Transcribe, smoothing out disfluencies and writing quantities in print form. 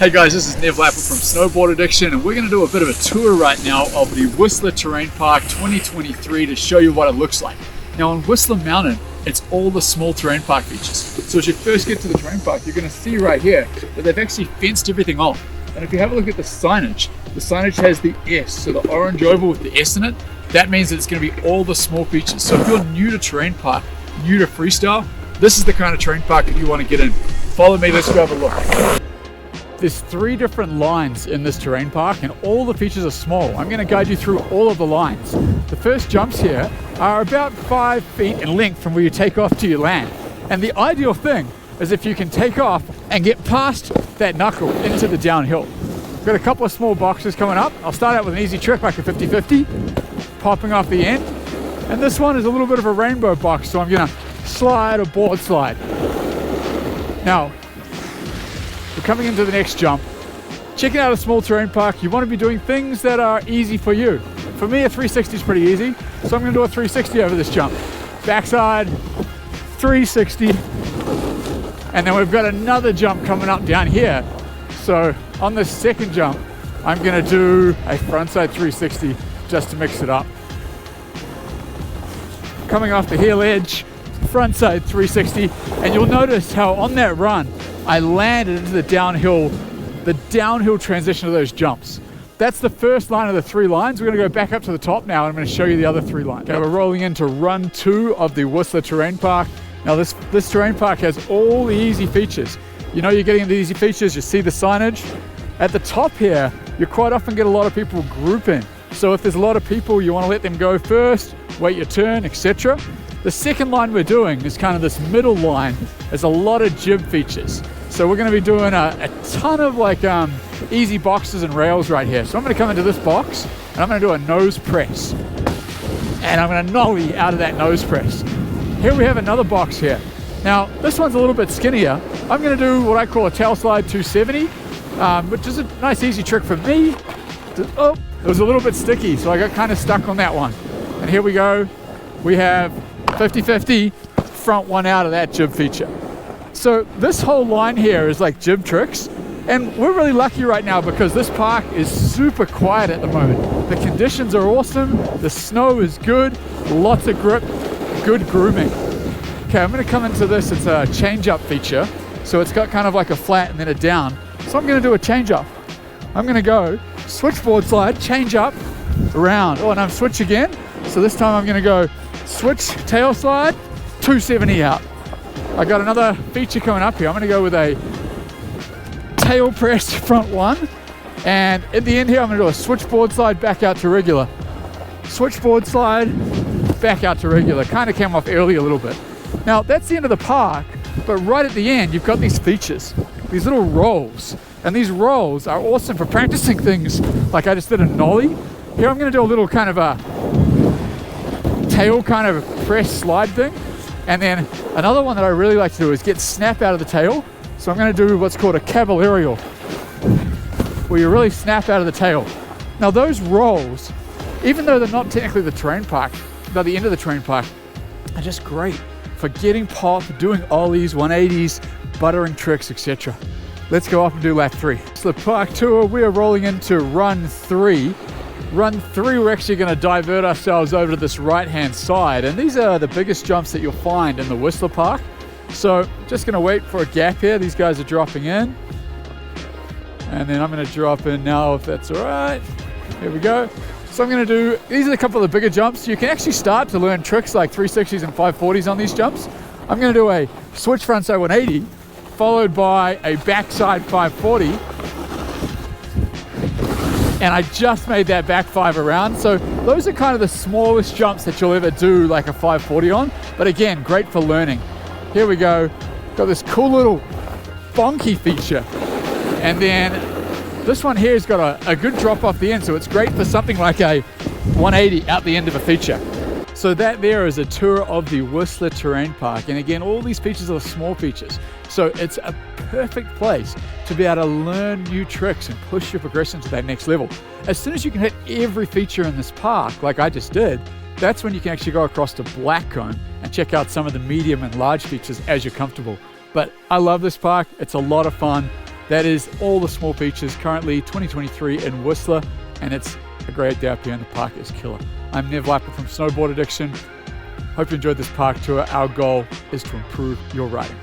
Hey guys, this is Nev Lapwood from Snowboard Addiction, and we're going to do a bit of a tour right now of the Whistler Terrain Park 2023 to show you what it looks like. Now on Whistler Mountain, it's all the small terrain park features. So as you first get to the terrain park, you're going to see right here that they've actually fenced everything off. And if you have a look at the signage has the S, so the orange oval with the S in it. That means that it's going to be all the small features. So if you're new to terrain park, new to freestyle, this is the kind of terrain park that you want to get in. Follow me, let's go have a look. There's 3 different lines in this terrain park and all the features are small. I'm going to guide you through all of the lines. The first jumps here are about 5 feet in length from where you take off to your land. And the ideal thing is if you can take off and get past that knuckle into the downhill. We've got a couple of small boxes coming up. I'll start out with an easy trick like a 50-50, popping off the end. And this one is a little bit of a rainbow box, so I'm going to slide or board slide. Now, we're coming into the next jump. Checking out a small terrain park, you want to be doing things that are easy for you. For me, a 360 is pretty easy, so I'm going to do a 360 over this jump. Backside, 360, and then we've got another jump coming up down here. So on the second jump, I'm going to do a frontside 360 just to mix it up. Coming off the heel edge, frontside 360, and you'll notice how on that run, I landed into the downhill transition of those jumps. That's the first line of the 3 lines. We're going to go back up to the top now, and I'm going to show you the other 3 lines. Okay, we're rolling into run 2 of the Whistler Terrain Park. Now this terrain park has all the easy features. You know you're getting into the easy features, you see the signage. At the top here, you quite often get a lot of people grouping. So if there's a lot of people, you want to let them go first, wait your turn, etc. The second line we're doing is kind of this middle line. There's a lot of jib features. So we're going to be doing a ton of like easy boxes and rails right here. So I'm going to come into this box and I'm going to do a nose press. And I'm going to nollie out of that nose press. Here we have another box here. Now this one's a little bit skinnier. I'm going to do what I call a tail slide 270, which is a nice easy trick for me. Oh, it was a little bit sticky, so I got kind of stuck on that one. And here we go. We have 50-50, front one out of that jib feature. So this whole line here is like jib tricks, and we're really lucky right now because this park is super quiet at the moment. The conditions are awesome, the snow is good, lots of grip, good grooming. Okay, I'm going to come into this, it's a change up feature, so it's got kind of like a flat and then a down. So I'm going to do a change up. I'm going to go switchboard slide, change up, around. Oh, and I'm switch again. So this time I'm going to go switch tail slide, 270 out. I got another feature coming up here. I'm going to go with a tail press front one, and at the end here I'm going to do a switchboard slide back out to regular. Switchboard slide back out to regular. Kind of came off early a little bit. Now that's the end of the park, but right at the end you've got these features, these little rolls, and these rolls are awesome for practicing things like I just did a nollie. Here I'm going to do a little kind of a tail kind of press slide thing. And then another one that I really like to do is get snap out of the tail. So I'm going to do what's called a cavallerial, where you really snap out of the tail. Now those rolls, even though they're not technically the terrain park, they're the end of the terrain park, are just great for getting pop, doing ollies, 180s, buttering tricks, etc. Let's go up and do lap 3. So the park tour, we are rolling into run 3. Run 3, we're actually going to divert ourselves over to this right-hand side, and these are the biggest jumps that you'll find in the Whistler Park. So just going to wait for a gap here. These guys are dropping in, and then I'm going to drop in now if that's all right. Here we go. So I'm going to do, these are a couple of the bigger jumps. You can actually start to learn tricks like 360s and 540s on these jumps. I'm going to do a switch frontside 180, followed by a backside 540. And I just made that back 5 around. So those are kind of the smallest jumps that you'll ever do like a 540 on. But again, great for learning. Here we go. Got this cool little bonky feature. And then this one here has got a good drop off the end. So it's great for something like a 180 out the end of a feature. So that there is a tour of the Whistler Terrain Park. And again, all these features are small features. So it's a perfect place to be able to learn new tricks and push your progression to that next level. As soon as you can hit every feature in this park, like I just did, that's when you can actually go across to Blackcomb and check out some of the medium and large features as you're comfortable. But I love this park. It's a lot of fun. That is all the small features currently 2023 in Whistler, and it's a great day up here, and the park is killer. I'm Nev Lapwood from Snowboard Addiction. Hope you enjoyed this park tour. Our goal is to improve your riding.